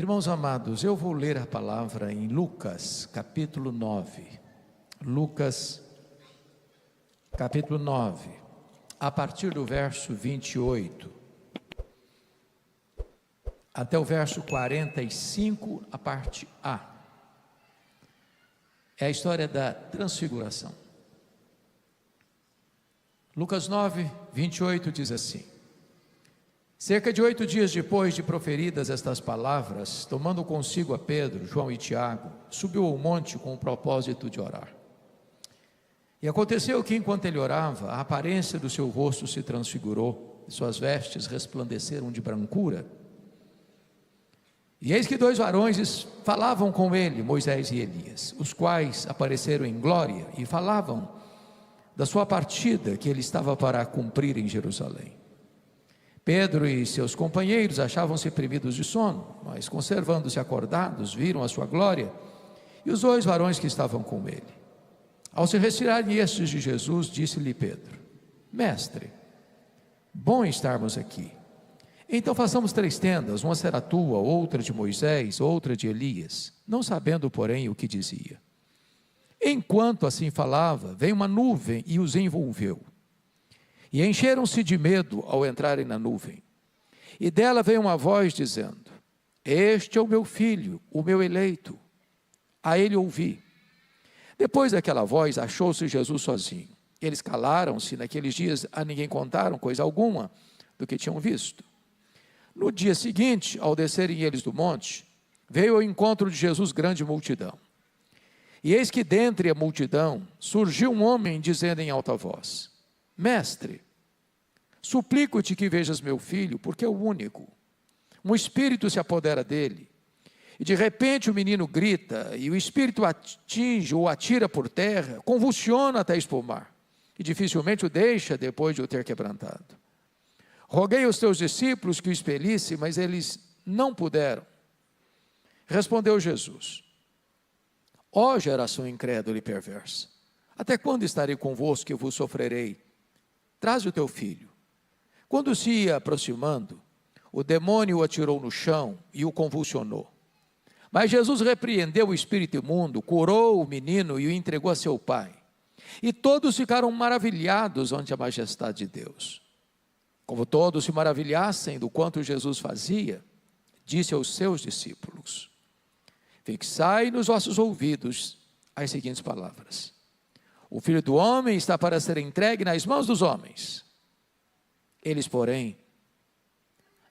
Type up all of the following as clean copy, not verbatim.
Irmãos amados, eu vou ler a palavra em Lucas, capítulo 9. Lucas, capítulo 9, a partir do verso 28, até o verso 45, a parte A. É a história da transfiguração. Lucas 9, 28 diz assim: cerca de 8 dias depois de proferidas estas palavras, tomando consigo a Pedro, João e Tiago, subiu ao monte com o propósito de orar. E aconteceu que, enquanto ele orava, a aparência do seu rosto se transfigurou, e suas vestes resplandeceram de brancura. E eis que 2 varões falavam com ele, Moisés e Elias, os quais apareceram em glória e falavam da sua partida que ele estava para cumprir em Jerusalém. Pedro e seus companheiros achavam-se primidos de sono, mas conservando-se acordados, viram a sua glória e os 2 varões que estavam com ele. Ao se retirarem estes de Jesus, disse-lhe Pedro: Mestre, bom estarmos aqui. Então façamos 3 tendas, uma será tua, outra de Moisés, outra de Elias, não sabendo, porém, o que dizia. Enquanto assim falava, veio uma nuvem e os envolveu. E encheram-se de medo ao entrarem na nuvem. E dela veio uma voz dizendo: Este é o meu filho, o meu eleito. A ele ouvi. Depois daquela voz, achou-se Jesus sozinho. Eles calaram-se, naqueles dias a ninguém contaram coisa alguma do que tinham visto. No dia seguinte, ao descerem eles do monte, veio ao encontro de Jesus grande multidão. E eis que dentre a multidão surgiu um homem dizendo em alta voz: Mestre, suplico-te que vejas meu filho, porque é o único. Um espírito se apodera dele, e de repente o menino grita, e o espírito atinge ou atira por terra, convulsiona até espumar, e dificilmente o deixa depois de o ter quebrantado. Roguei aos teus discípulos que o expelissem, mas eles não puderam. Respondeu Jesus: Ó geração incrédula e perversa, até quando estarei convosco que vos sofrerei? Traze o teu filho. Quando se ia aproximando, o demônio o atirou no chão e o convulsionou. Mas Jesus repreendeu o espírito imundo, curou o menino e o entregou a seu pai. E todos ficaram maravilhados ante a majestade de Deus. Como todos se maravilhassem do quanto Jesus fazia, disse aos seus discípulos: Fixai nos vossos ouvidos as seguintes palavras: O Filho do Homem está para ser entregue nas mãos dos homens. Eles, porém,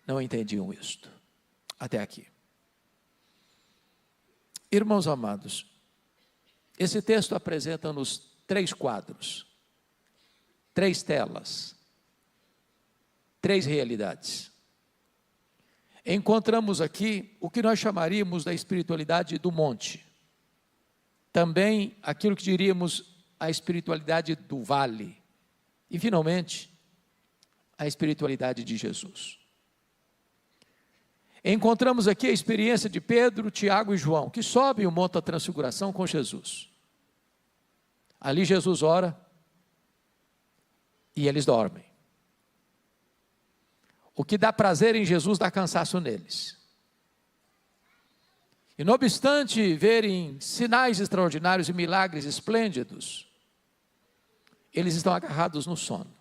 não entendiam isto. Até aqui. Irmãos amados, esse texto apresenta-nos 3 quadros, 3 telas, 3 realidades. Encontramos aqui o que nós chamaríamos da espiritualidade do monte. Também aquilo que diríamos a espiritualidade do vale. E, finalmente, a espiritualidade de Jesus. Encontramos aqui a experiência de Pedro, Tiago e João, que sobem o monte da transfiguração com Jesus. Ali Jesus ora e eles dormem. O que dá prazer em Jesus dá cansaço neles. E não obstante verem sinais extraordinários e milagres esplêndidos, eles estão agarrados no sono.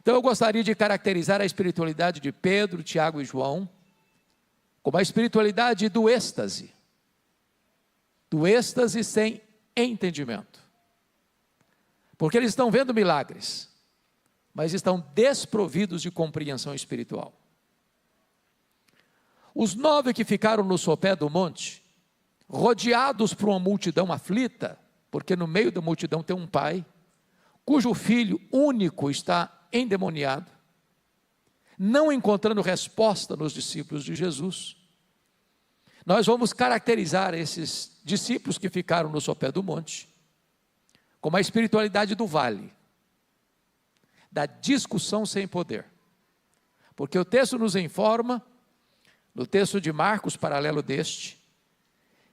Então eu gostaria de caracterizar a espiritualidade de Pedro, Tiago e João como a espiritualidade do êxtase sem entendimento. Porque eles estão vendo milagres, mas estão desprovidos de compreensão espiritual. Os 9 que ficaram no sopé do monte, rodeados por uma multidão aflita, porque no meio da multidão tem um pai, cujo filho único está endemoniado, não encontrando resposta nos discípulos de Jesus. Nós vamos caracterizar esses discípulos que ficaram no sopé do monte como a espiritualidade do vale, da discussão sem poder. Porque o texto nos informa, no texto de Marcos, paralelo deste,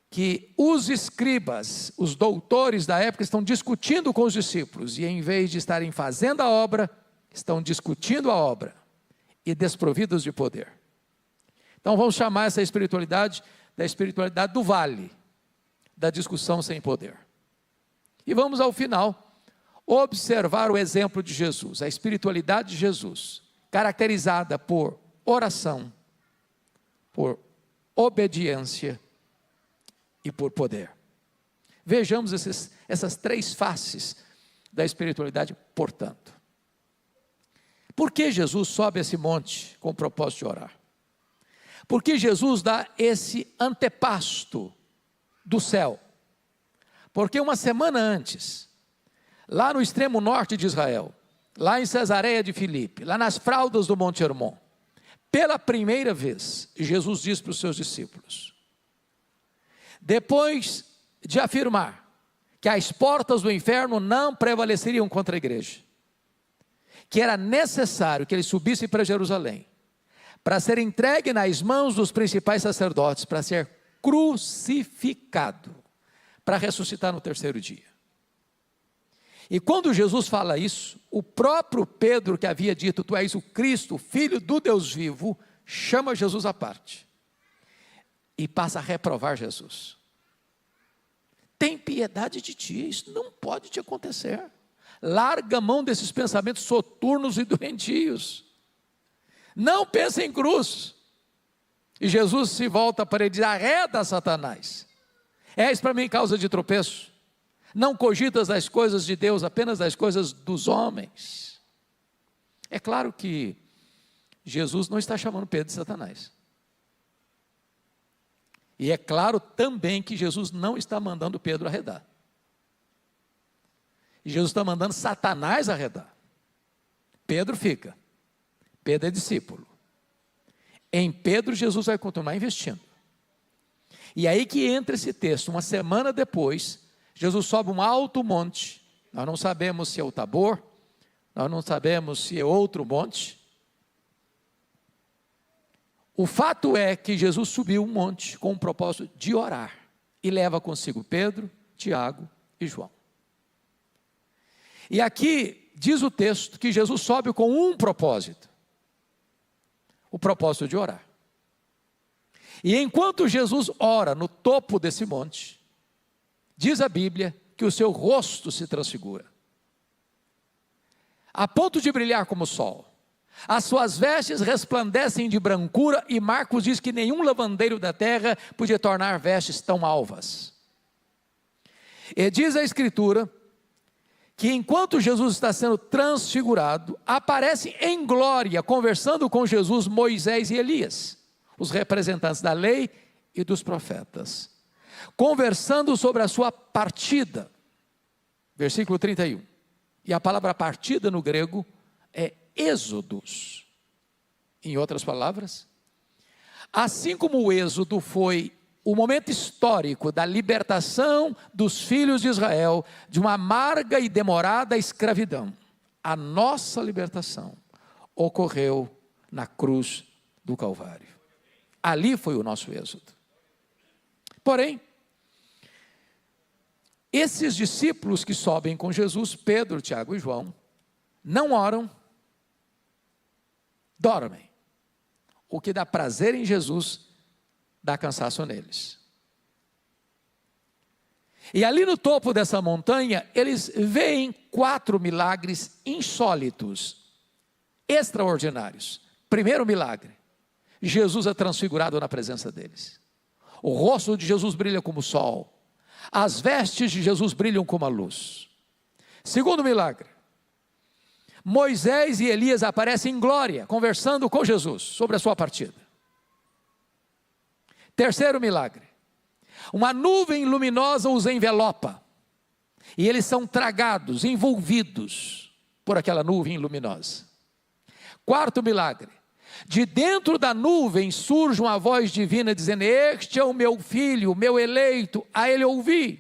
que os escribas, os doutores da época, estão discutindo com os discípulos, e em vez de estarem fazendo a obra, estão discutindo a obra, e desprovidos de poder. Então vamos chamar essa espiritualidade da espiritualidade do vale, da discussão sem poder. E vamos ao final observar o exemplo de Jesus, a espiritualidade de Jesus, caracterizada por oração, por obediência e por poder. Vejamos essas três faces da espiritualidade, portanto. Por que Jesus sobe esse monte com o propósito de orar? Porque Jesus dá esse antepasto do céu. Porque uma semana antes, lá no extremo norte de Israel, lá em Cesareia de Filipe, lá nas fraldas do Monte Hermon, pela primeira vez, Jesus diz para os seus discípulos, depois de afirmar que as portas do inferno não prevaleceriam contra a igreja, que era necessário que ele subisse para Jerusalém, para ser entregue nas mãos dos principais sacerdotes, para ser crucificado, para ressuscitar no terceiro dia. E quando Jesus fala isso, o próprio Pedro, que havia dito, tu és o Cristo, filho do Deus vivo, chama Jesus à parte e passa a reprovar Jesus. Tem piedade de ti, isso não pode te acontecer. Larga a mão desses pensamentos soturnos e doentios. Não pense em cruz. E Jesus se volta para ele e diz, arreda, Satanás. És para mim causa de tropeço. Não cogitas das coisas de Deus, apenas das coisas dos homens. É claro que Jesus não está chamando Pedro de Satanás. E é claro também que Jesus não está mandando Pedro arredar. E Jesus está mandando Satanás arredar. Pedro fica. Pedro é discípulo. Em Pedro, Jesus vai continuar investindo. E aí que entra esse texto. Uma semana depois, Jesus sobe um alto monte. Nós não sabemos se é o Tabor, nós não sabemos se é outro monte. O fato é que Jesus subiu um monte com o propósito de orar. E leva consigo Pedro, Tiago e João. E aqui diz o texto que Jesus sobe com um propósito. O propósito de orar. E enquanto Jesus ora no topo desse monte, diz a Bíblia que o seu rosto se transfigura, a ponto de brilhar como o sol. As suas vestes resplandecem de brancura, e Marcos diz que nenhum lavandeiro da terra podia tornar vestes tão alvas. E diz a Escritura que enquanto Jesus está sendo transfigurado, aparecem em glória, conversando com Jesus, Moisés e Elias, os representantes da lei e dos profetas, conversando sobre a sua partida, versículo 31, e a palavra partida no grego é êxodos, em outras palavras, assim como o êxodo foi o momento histórico da libertação dos filhos de Israel de uma amarga e demorada escravidão, a nossa libertação ocorreu na cruz do Calvário. Ali foi o nosso êxodo. Porém, esses discípulos que sobem com Jesus, Pedro, Tiago e João, não oram, dormem. O que dá prazer em Jesus, dá cansaço neles. E ali no topo dessa montanha, eles veem 4 milagres insólitos, extraordinários. Primeiro milagre, Jesus é transfigurado na presença deles. O rosto de Jesus brilha como o sol. As vestes de Jesus brilham como a luz. Segundo milagre, Moisés e Elias aparecem em glória, conversando com Jesus sobre a sua partida. Terceiro milagre, uma nuvem luminosa os envelopa, e eles são tragados, envolvidos por aquela nuvem luminosa. Quarto milagre, de dentro da nuvem surge uma voz divina dizendo, este é o meu filho, o meu eleito, a ele ouvi.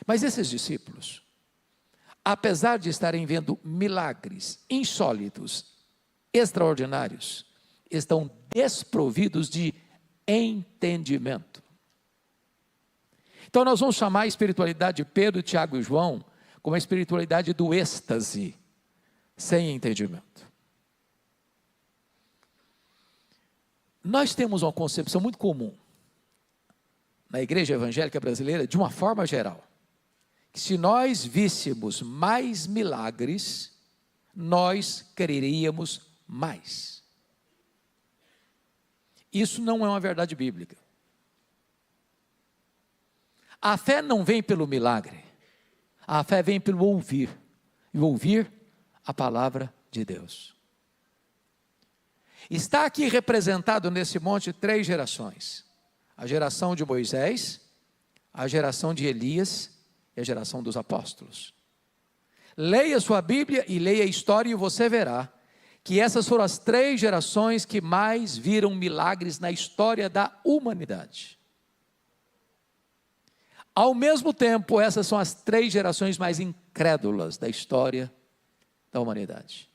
Mas esses discípulos, apesar de estarem vendo milagres insólitos, extraordinários, estão desprovidos de entendimento. Então nós vamos chamar a espiritualidade de Pedro, Tiago e João como a espiritualidade do êxtase, sem entendimento. Nós temos uma concepção muito comum na igreja evangélica brasileira, de uma forma geral, que se nós víssemos mais milagres, nós quereríamos mais. Isso não é uma verdade bíblica. A fé não vem pelo milagre, a fé vem pelo ouvir, e ouvir a palavra de Deus. Está aqui representado nesse monte 3 gerações: a geração de Moisés, a geração de Elias e a geração dos apóstolos. Leia sua Bíblia e leia a história e você verá que essas foram as 3 gerações que mais viram milagres na história da humanidade. Ao mesmo tempo, essas são as 3 gerações mais incrédulas da história da humanidade.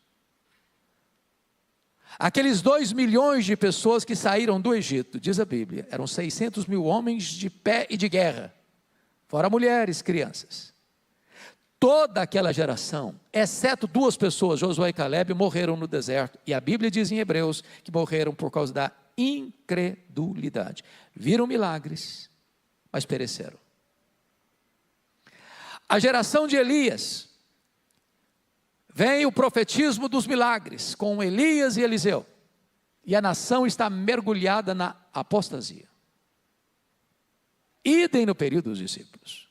Aqueles 2 milhões de pessoas que saíram do Egito, diz a Bíblia, eram 600 mil homens de pé e de guerra, fora mulheres, crianças. Toda aquela geração, exceto 2 pessoas, Josué e Caleb, morreram no deserto. E a Bíblia diz em Hebreus que morreram por causa da incredulidade. Viram milagres, mas pereceram. A geração de Elias, vem o profetismo dos milagres, com Elias e Eliseu, e a nação está mergulhada na apostasia. Idem no período dos discípulos.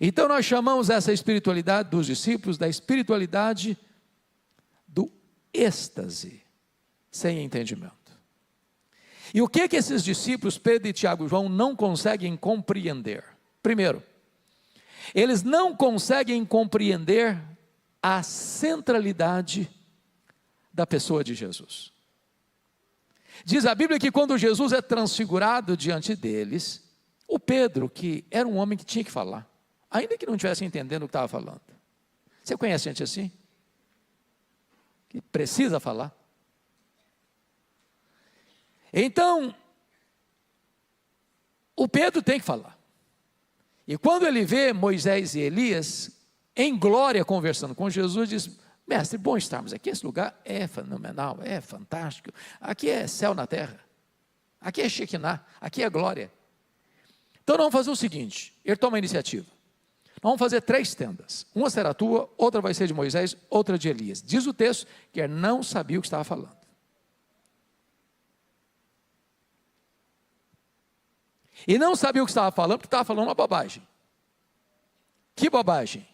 Então nós chamamos essa espiritualidade dos discípulos da espiritualidade do êxtase, sem entendimento. E o que esses discípulos, Pedro, Tiago e João, não conseguem compreender? Primeiro, eles não conseguem compreender a centralidade da pessoa de Jesus. Diz a Bíblia que quando Jesus é transfigurado diante deles, o Pedro, que era um homem que tinha que falar, ainda que não estivesse entendendo o que estava falando. Você conhece gente assim? Que precisa falar. Então, o Pedro tem que falar. E quando ele vê Moisés e Elias em glória conversando com Jesus, diz: mestre, bom estarmos aqui, esse lugar é fenomenal, é fantástico, aqui é céu na terra, aqui é Shekinah, aqui é glória. Então nós vamos fazer o seguinte, ele toma a iniciativa, nós vamos fazer 3 tendas, uma será tua, outra vai ser de Moisés, outra de Elias. Diz o texto que ele não sabia o que estava falando. E não sabia o que estava falando, porque estava falando uma bobagem. Que bobagem?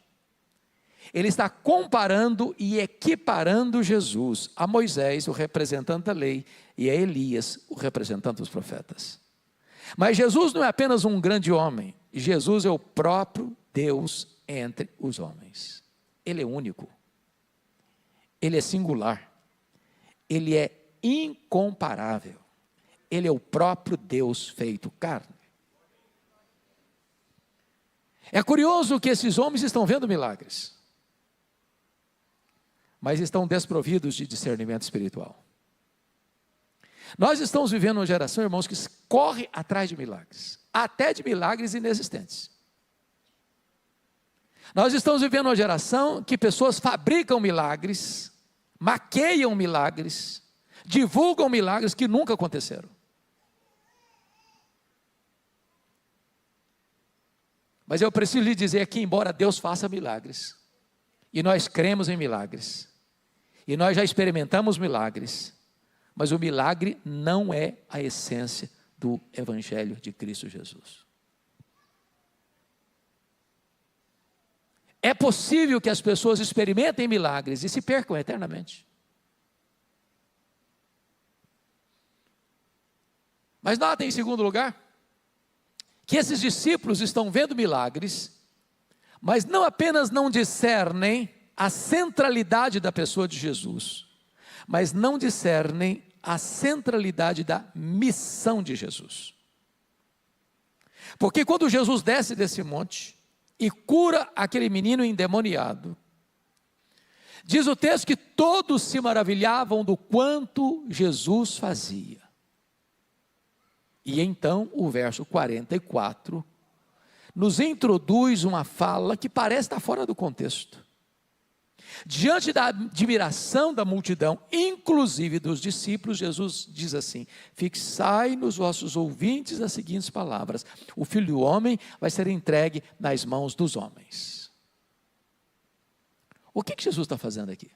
Ele está comparando e equiparando Jesus a Moisés, o representante da lei, e a Elias, o representante dos profetas. Mas Jesus não é apenas um grande homem, Jesus é o próprio Deus entre os homens. Ele é único, Ele é singular, Ele é incomparável, Ele é o próprio Deus feito carne. É curioso que esses homens estão vendo milagres, mas estão desprovidos de discernimento espiritual. Nós estamos vivendo uma geração, irmãos, que corre atrás de milagres, até de milagres inexistentes. Nós estamos vivendo uma geração que pessoas fabricam milagres, maqueiam milagres, divulgam milagres que nunca aconteceram. Mas eu preciso lhe dizer que, embora Deus faça milagres, e nós cremos em milagres, e nós já experimentamos milagres, mas o milagre não é a essência do Evangelho de Cristo Jesus. É possível que as pessoas experimentem milagres e se percam eternamente. Mas notem, em segundo lugar, que esses discípulos estão vendo milagres, mas não apenas não discernem a centralidade da pessoa de Jesus, mas não discernem a centralidade da missão de Jesus. Porque quando Jesus desce desse monte e cura aquele menino endemoniado, diz o texto que todos se maravilhavam do quanto Jesus fazia. E então o verso 44 nos introduz uma fala que parece estar fora do contexto. Diante da admiração da multidão, inclusive dos discípulos, Jesus diz assim: fixai nos vossos ouvintes as seguintes palavras: o Filho do Homem vai ser entregue nas mãos dos homens. O que Jesus está fazendo aqui?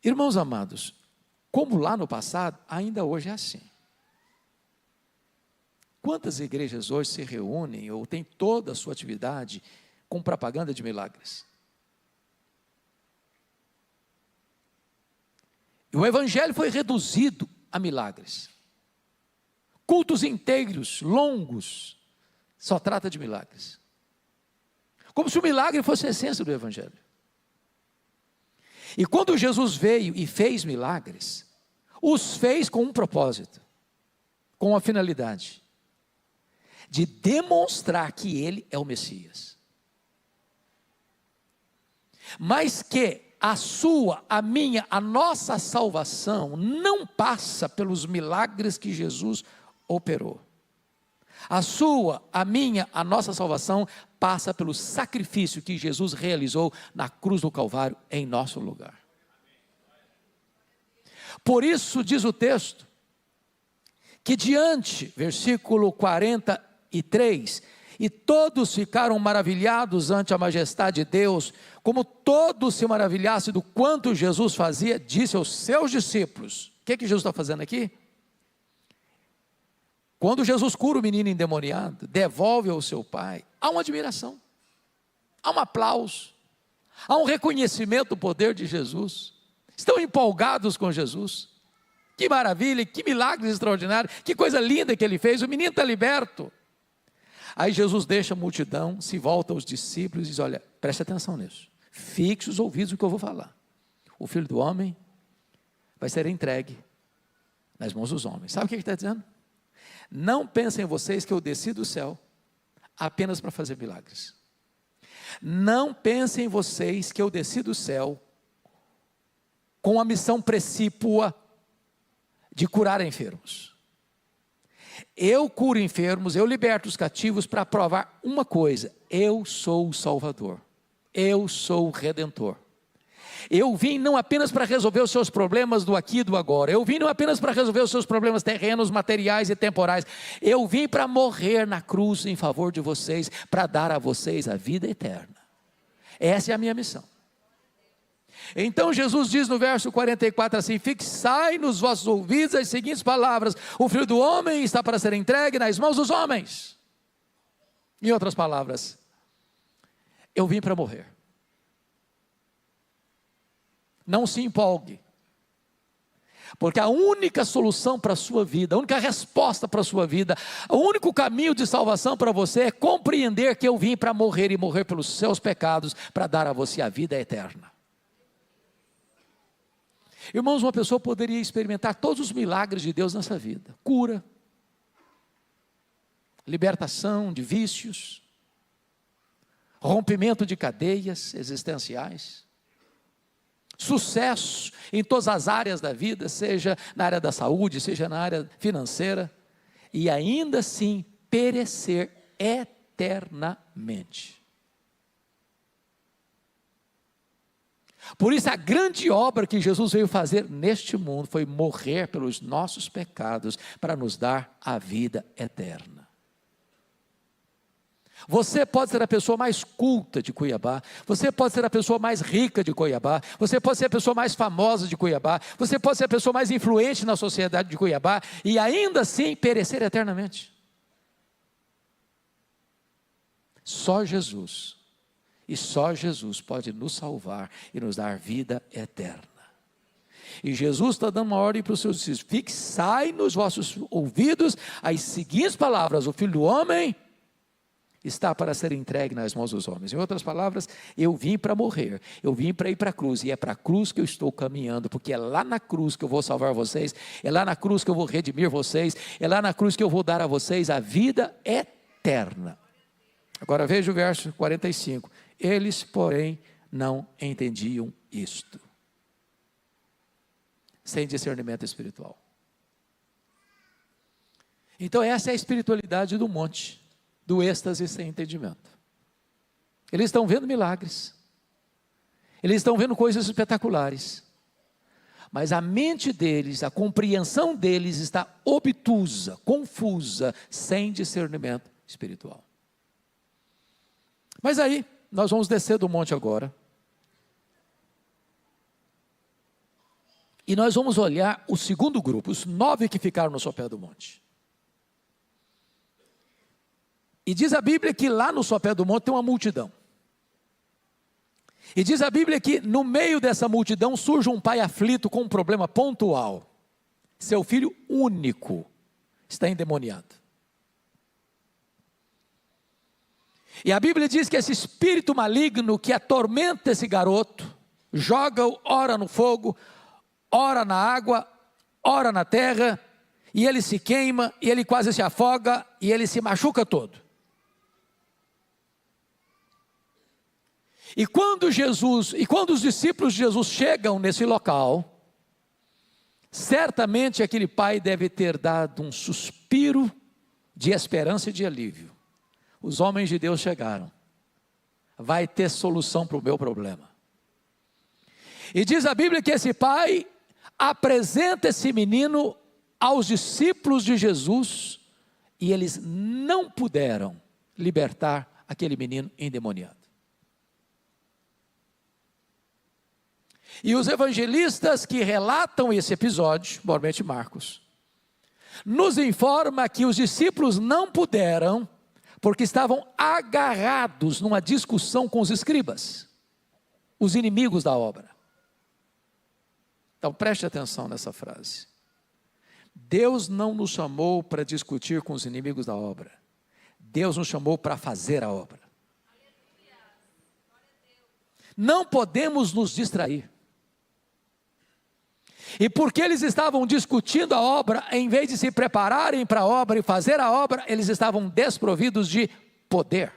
Irmãos amados, como lá no passado, ainda hoje é assim. Quantas igrejas hoje se reúnem ou têm toda a sua atividade com propaganda de milagres? O evangelho foi reduzido a milagres. Cultos inteiros, longos, só trata de milagres. Como se o milagre fosse a essência do evangelho. E quando Jesus veio e fez milagres, os fez com um propósito, com uma finalidade, de demonstrar que Ele é o Messias. Mas que a sua, a minha, a nossa salvação não passa pelos milagres que Jesus operou. A sua, a minha, a nossa salvação passa pelo sacrifício que Jesus realizou na cruz do Calvário em nosso lugar. Por isso diz o texto, que diante, versículo 43, e todos ficaram maravilhados ante a majestade de Deus, como todos se maravilhassem do quanto Jesus fazia, disse aos seus discípulos. O que Jesus está fazendo aqui? Quando Jesus cura o menino endemoniado, devolve ao seu pai, há uma admiração, há um aplauso, há um reconhecimento do poder de Jesus. Estão empolgados com Jesus. Que maravilha, que milagre extraordinário, que coisa linda que ele fez, o menino está liberto. Aí Jesus deixa a multidão, se volta aos discípulos e diz: olha, preste atenção nisso, fixe os ouvidos no que eu vou falar. O Filho do Homem vai ser entregue nas mãos dos homens. Sabe o que ele está dizendo? Não pensem vocês que eu desci do céu apenas para fazer milagres. Não pensem vocês que eu desci do céu com a missão precípua de curar enfermos. Eu curo enfermos, eu liberto os cativos para provar uma coisa: eu sou o Salvador, eu sou o Redentor. Eu vim não apenas para resolver os seus problemas do aqui e do agora, eu vim não apenas para resolver os seus problemas terrenos, materiais e temporais, eu vim para morrer na cruz em favor de vocês, para dar a vocês a vida eterna. Essa é a minha missão. Então Jesus diz no verso 44 assim: fixai nos vossos ouvidos as seguintes palavras: o Filho do Homem está para ser entregue nas mãos dos homens. Em outras palavras, eu vim para morrer. Não se empolgue, porque a única solução para a sua vida, a única resposta para a sua vida, o único caminho de salvação para você é compreender que eu vim para morrer e morrer pelos seus pecados, para dar a você a vida eterna. Irmãos, uma pessoa poderia experimentar todos os milagres de Deus nessa vida: cura, libertação de vícios, rompimento de cadeias existenciais, sucesso em todas as áreas da vida, seja na área da saúde, seja na área financeira, e ainda assim perecer eternamente. Por isso a grande obra que Jesus veio fazer neste mundo foi morrer pelos nossos pecados, para nos dar a vida eterna. Você pode ser a pessoa mais culta de Cuiabá, você pode ser a pessoa mais rica de Cuiabá, você pode ser a pessoa mais famosa de Cuiabá, você pode ser a pessoa mais influente na sociedade de Cuiabá, e ainda assim perecer eternamente. Só Jesus, e só Jesus pode nos salvar e nos dar vida eterna. E Jesus está dando uma ordem para os seus discípulos: fixai nos vossos ouvidos as seguintes palavras: o Filho do Homem está para ser entregue nas mãos dos homens. Em outras palavras, eu vim para morrer, eu vim para ir para a cruz, e é para a cruz que eu estou caminhando, porque é lá na cruz que eu vou salvar vocês, é lá na cruz que eu vou redimir vocês, é lá na cruz que eu vou dar a vocês a vida eterna. Agora veja o verso 45. Eles, porém, não entendiam isto. Sem discernimento espiritual. Então essa é a espiritualidade do monte, do êxtase sem entendimento. Eles estão vendo milagres, Eles estão vendo coisas espetaculares. Mas a mente deles, a compreensão deles está obtusa, confusa, sem discernimento espiritual. Mas aí, nós vamos descer do monte agora. E nós vamos olhar o segundo grupo, os 9 que ficaram no sopé do monte. E diz a Bíblia que lá no sopé do monte tem uma multidão. E diz a Bíblia que no meio dessa multidão surge um pai aflito com um problema pontual. Seu filho único está endemoniado. E a Bíblia diz que esse espírito maligno que atormenta esse garoto, joga-o ora no fogo, ora na água, ora na terra, e ele se queima, e ele quase se afoga, e ele se machuca todo. E quando os discípulos de Jesus chegam nesse local, certamente aquele pai deve ter dado um suspiro de esperança e de alívio. Os homens de Deus chegaram, vai ter solução para o meu problema. E diz a Bíblia que esse pai apresenta esse menino aos discípulos de Jesus, e eles não puderam libertar aquele menino endemoniado. E os evangelistas que relatam esse episódio, normalmente Marcos, nos informa que os discípulos não puderam, porque estavam agarrados numa discussão com os escribas, os inimigos da obra. Então preste atenção nessa frase. Deus não nos chamou para discutir com os inimigos da obra. Deus nos chamou para fazer a obra. Não podemos nos distrair. E porque eles estavam discutindo a obra, em vez de se prepararem para a obra e fazer a obra, eles estavam desprovidos de poder.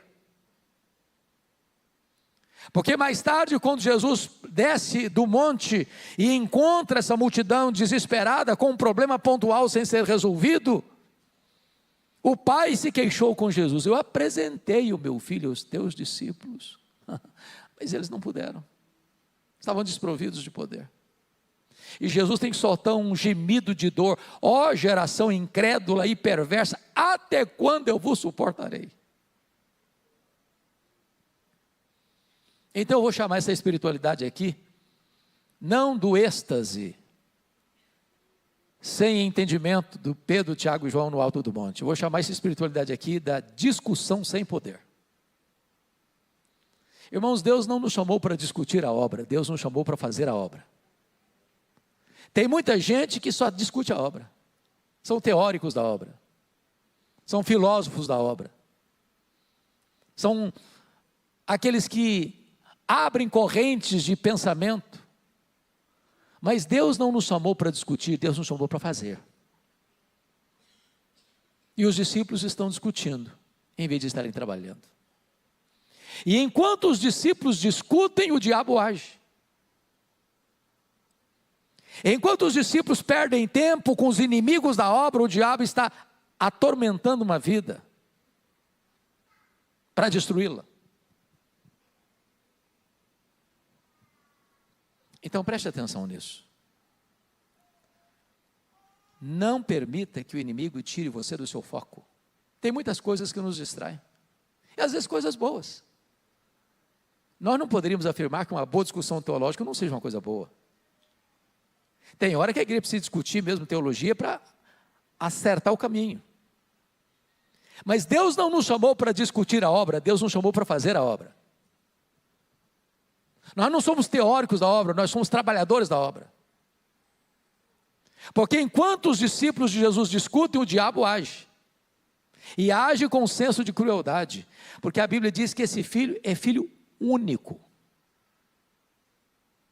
Porque mais tarde, quando Jesus desce do monte e encontra essa multidão desesperada com um problema pontual sem ser resolvido, o pai se queixou com Jesus: eu apresentei o meu filho aos teus discípulos, mas eles não puderam, estavam desprovidos de poder. E Jesus tem que soltar um gemido de dor: ó geração incrédula e perversa, até quando eu vos suportarei? Então eu vou chamar essa espiritualidade aqui, não do êxtase, sem entendimento do Pedro, Tiago e João no alto do monte. Eu vou chamar essa espiritualidade aqui da discussão sem poder. Irmãos, Deus não nos chamou para discutir a obra, Deus nos chamou para fazer a obra. Tem muita gente que só discute a obra, são teóricos da obra, são filósofos da obra, são aqueles que abrem correntes de pensamento, mas Deus não nos chamou para discutir, Deus nos chamou para fazer. E os discípulos estão discutindo, em vez de estarem trabalhando. E enquanto os discípulos discutem, o diabo age. Enquanto os discípulos perdem tempo com os inimigos da obra, o diabo está atormentando uma vida para destruí-la. Então preste atenção nisso. Não permita que o inimigo tire você do seu foco. Tem muitas coisas que nos distraem, e às vezes coisas boas. Nós não poderíamos afirmar que uma boa discussão teológica não seja uma coisa boa. Tem hora que a igreja precisa discutir mesmo teologia para acertar o caminho. Mas Deus não nos chamou para discutir a obra, Deus nos chamou para fazer a obra. Nós não somos teóricos da obra, nós somos trabalhadores da obra. Porque enquanto os discípulos de Jesus discutem, o diabo age. E age com um senso de crueldade. Porque a Bíblia diz que esse filho é filho único.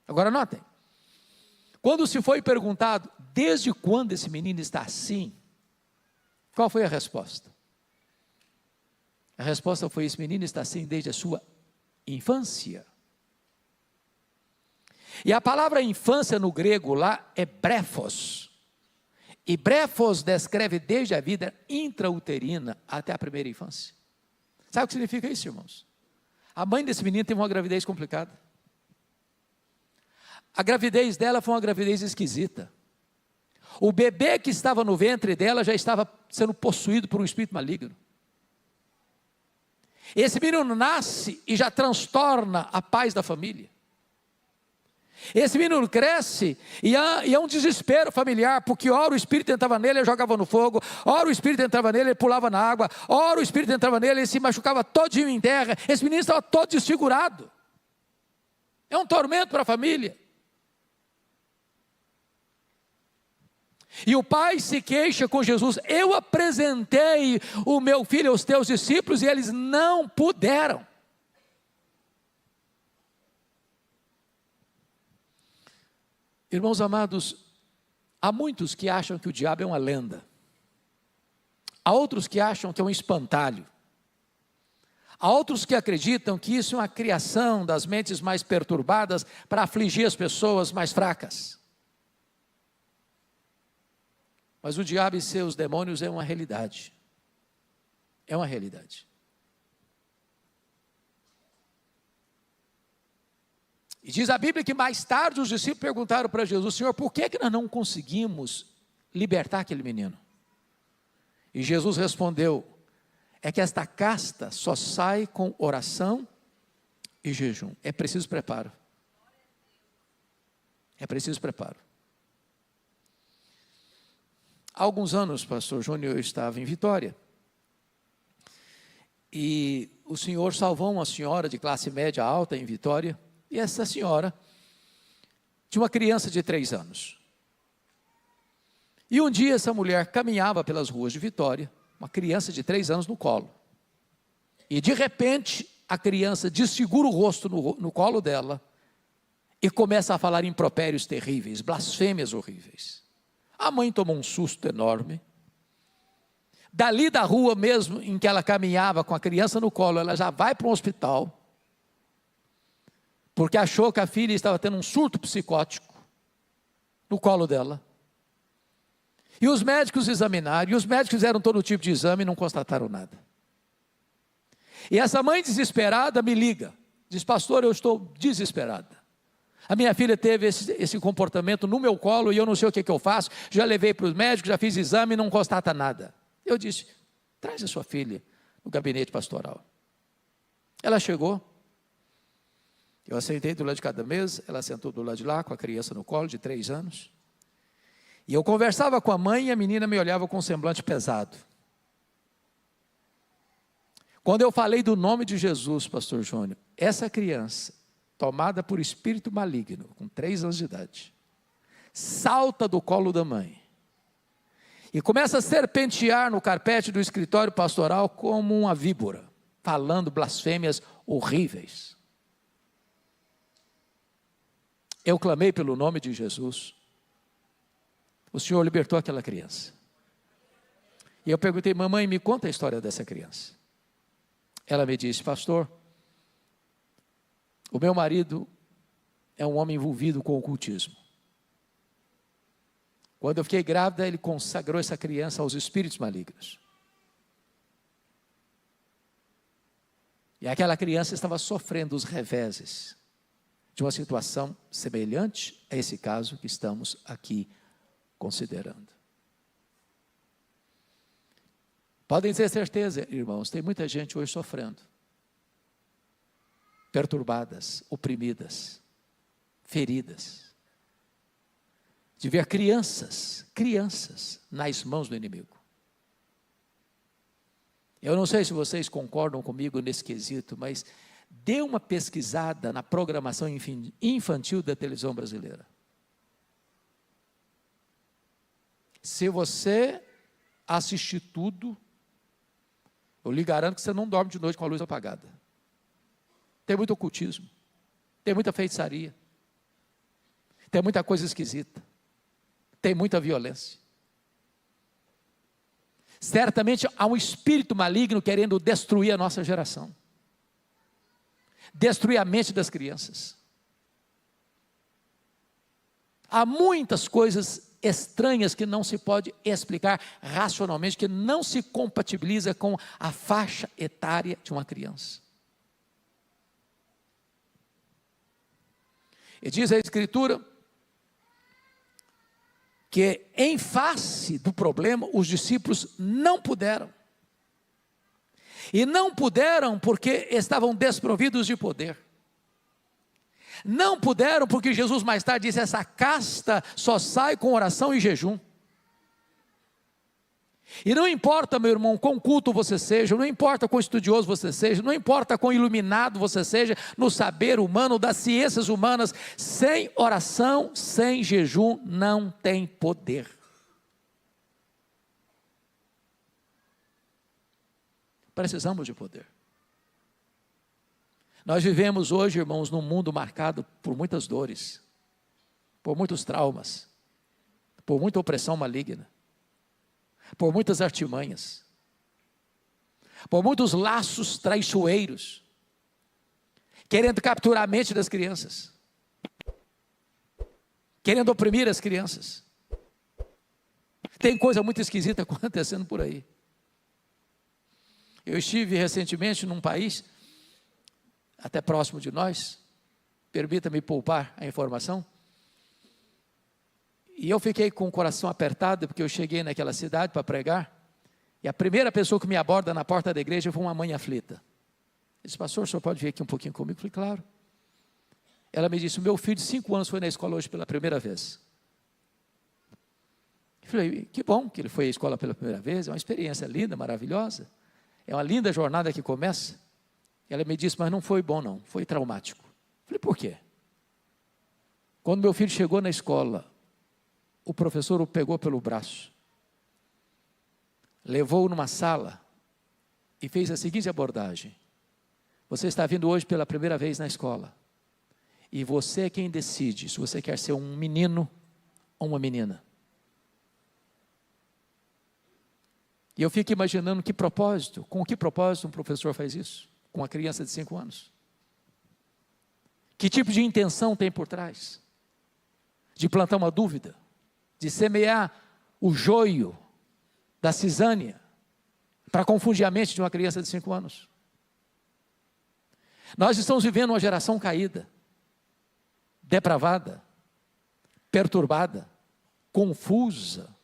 Agora notem. Quando se foi perguntado, desde quando esse menino está assim? Qual foi a resposta? A resposta foi: esse menino está assim desde a sua infância. E a palavra infância no grego lá é brefos. E brefos descreve desde a vida intrauterina até a primeira infância. Sabe o que significa isso, irmãos? A mãe desse menino teve uma gravidez complicada. A gravidez dela foi uma gravidez esquisita. O bebê que estava no ventre dela já estava sendo possuído por um espírito maligno. Esse menino nasce e já transtorna a paz da família. Esse menino cresce e é um desespero familiar, porque ora o espírito entrava nele, ele jogava no fogo, ora o espírito entrava nele, ele pulava na água, ora o espírito entrava nele, ele se machucava todinho em terra. Esse menino estava todo desfigurado. É um tormento para a família. E o pai se queixa com Jesus: eu apresentei o meu filho aos teus discípulos e eles não puderam. Irmãos amados, há muitos que acham que o diabo é uma lenda. Há outros que acham que é um espantalho. Há outros que acreditam que isso é uma criação das mentes mais perturbadas para afligir as pessoas mais fracas. Mas o diabo e seus demônios é uma realidade. É uma realidade. E diz a Bíblia que mais tarde os discípulos perguntaram para Jesus: Senhor, por que nós não conseguimos libertar aquele menino? E Jesus respondeu: é que esta casta só sai com oração e jejum. É preciso preparo. É preciso preparo. Há alguns anos, pastor Júnior, eu estava em Vitória, e o senhor salvou uma senhora de classe média alta em Vitória, e essa senhora tinha uma criança de 3 anos. E um dia essa mulher caminhava pelas ruas de Vitória, uma criança de 3 anos no colo, e de repente a criança desfigura o rosto no colo dela, e começa a falar impropérios terríveis, blasfêmias horríveis. A mãe tomou um susto enorme. Dali da rua mesmo em que ela caminhava com a criança no colo, ela já vai para um hospital, porque achou que a filha estava tendo um surto psicótico no colo dela. E os médicos examinaram, e os médicos fizeram todo tipo de exame e não constataram nada. E essa mãe desesperada me liga, diz: pastor, eu estou desesperada. A minha filha teve esse comportamento no meu colo e eu não sei o que eu faço. Já levei para os médicos, já fiz exame e não constata nada. Eu disse: traz a sua filha no gabinete pastoral. Ela chegou, eu sentei do lado de cada mesa, ela sentou do lado de lá com a criança no colo de 3 anos. E eu conversava com a mãe e a menina me olhava com um semblante pesado. Quando eu falei do nome de Jesus, pastor Júnior, essa criança, tomada por espírito maligno, com 3 anos de idade, salta do colo da mãe e começa a serpentear no carpete do escritório pastoral como uma víbora, falando blasfêmias horríveis. Eu clamei pelo nome de Jesus. O Senhor libertou aquela criança. E eu perguntei: mamãe, me conta a história dessa criança. Ela me disse: pastor, o meu marido é um homem envolvido com o ocultismo. Quando eu fiquei grávida, ele consagrou essa criança aos espíritos malignos. E aquela criança estava sofrendo os reveses de uma situação semelhante a esse caso que estamos aqui considerando. Podem ter certeza, irmãos, tem muita gente hoje sofrendo, perturbadas, oprimidas, feridas, de ver crianças nas mãos do inimigo. Eu não sei se vocês concordam comigo nesse quesito, mas dê uma pesquisada na programação infantil da televisão brasileira. Se você assistir tudo, eu lhe garanto que você não dorme de noite com a luz apagada. Tem muito ocultismo, tem muita feitiçaria, tem muita coisa esquisita, tem muita violência. Certamente há um espírito maligno querendo destruir a nossa geração, destruir a mente das crianças. Há muitas coisas estranhas que não se pode explicar racionalmente, que não se compatibiliza com a faixa etária de uma criança. E diz a Escritura que em face do problema, os discípulos não puderam. E não puderam porque estavam desprovidos de poder. Não puderam porque Jesus mais tarde disse, essa casta só sai com oração e jejum. E não importa, meu irmão, quão culto você seja, não importa quão estudioso você seja, não importa quão iluminado você seja no saber humano, das ciências humanas, sem oração, sem jejum, não tem poder. Precisamos de poder. Nós vivemos hoje, irmãos, num mundo marcado por muitas dores, por muitos traumas, por muita opressão maligna, por muitas artimanhas, por muitos laços traiçoeiros, querendo capturar a mente das crianças, querendo oprimir as crianças. Tem coisa muito esquisita acontecendo por aí. Eu estive recentemente num país, até próximo de nós, permita-me poupar a informação, e eu fiquei com o coração apertado, porque eu cheguei naquela cidade para pregar, e a primeira pessoa que me aborda na porta da igreja foi uma mãe aflita. Ele disse, pastor, o senhor pode vir aqui um pouquinho comigo? Eu falei, claro. Ela me disse, o meu filho de 5 anos foi na escola hoje pela primeira vez. Eu falei, que bom que ele foi à escola pela primeira vez, é uma experiência linda, maravilhosa, é uma linda jornada que começa. Ela me disse, mas não foi bom não, foi traumático. Eu falei, por quê? Quando meu filho chegou na escola, o professor o pegou pelo braço, levou-o numa sala e fez a seguinte abordagem, você está vindo hoje pela primeira vez na escola, e você é quem decide se você quer ser um menino ou uma menina. E eu fico imaginando que propósito, com que propósito um professor faz isso? Com uma criança de 5 anos? Que tipo de intenção tem por trás? De plantar uma dúvida? De semear o joio da cisânia para confundir a mente de uma criança de 5 anos? Nós estamos vivendo uma geração caída, depravada, perturbada, confusa,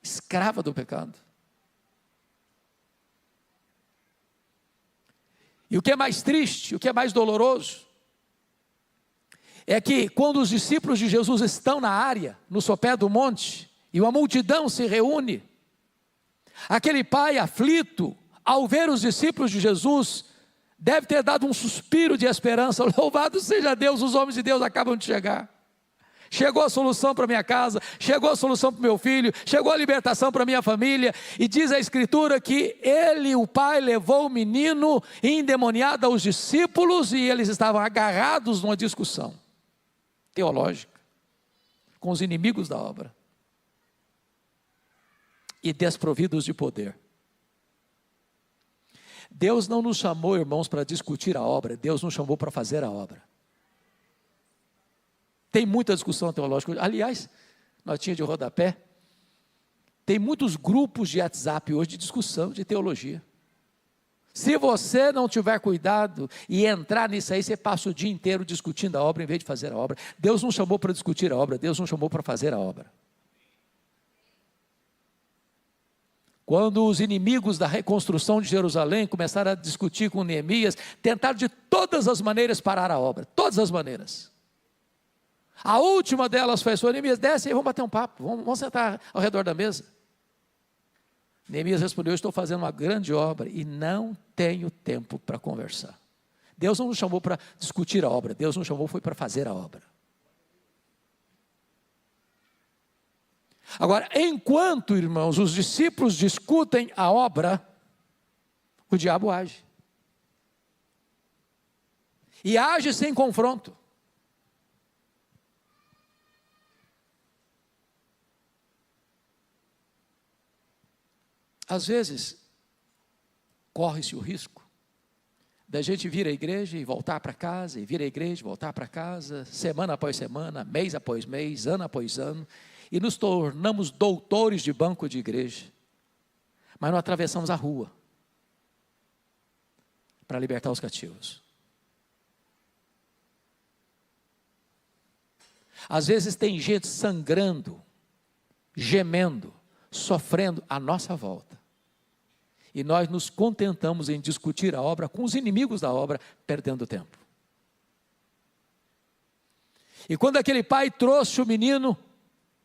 escrava do pecado. E o que é mais triste, o que é mais doloroso, é que quando os discípulos de Jesus estão na área, no sopé do monte, e uma multidão se reúne, aquele pai aflito, ao ver os discípulos de Jesus, deve ter dado um suspiro de esperança, louvado seja Deus, os homens de Deus acabam de chegar. Chegou a solução para minha casa, chegou a solução para o meu filho, chegou a libertação para minha família, e diz a Escritura que ele, o pai, levou o menino endemoniado aos discípulos, e eles estavam agarrados numa discussão teológica, com os inimigos da obra, e desprovidos de poder. Deus não nos chamou, irmãos, para discutir a obra, Deus nos chamou para fazer a obra. Tem muita discussão teológica. Aliás, notinha de rodapé, tem muitos grupos de WhatsApp hoje de discussão de teologia. Se você não tiver cuidado e entrar nisso aí, você passa o dia inteiro discutindo a obra em vez de fazer a obra. Deus não chamou para discutir a obra, Deus não chamou para fazer a obra. Quando os inimigos da reconstrução de Jerusalém começaram a discutir com Neemias, tentaram de todas as maneiras parar a obra, todas as maneiras. A última delas foi: Neemias, desce aí, vamos bater um papo, vamos sentar ao redor da mesa. Neemias respondeu: eu estou fazendo uma grande obra e não tenho tempo para conversar. Deus não nos chamou para discutir a obra, Deus nos chamou foi para fazer a obra. Agora, enquanto, irmãos, os discípulos discutem a obra, o diabo age. E age sem confronto. Às vezes, corre-se o risco da gente vir à igreja e voltar para casa, e vir à igreja e voltar para casa, semana após semana, mês após mês, ano após ano, e nos tornamos doutores de banco de igreja, mas não atravessamos a rua para libertar os cativos. Às vezes tem gente sangrando, gemendo, sofrendo à nossa volta. E nós nos contentamos em discutir a obra com os inimigos da obra, perdendo tempo. E quando aquele pai trouxe o menino,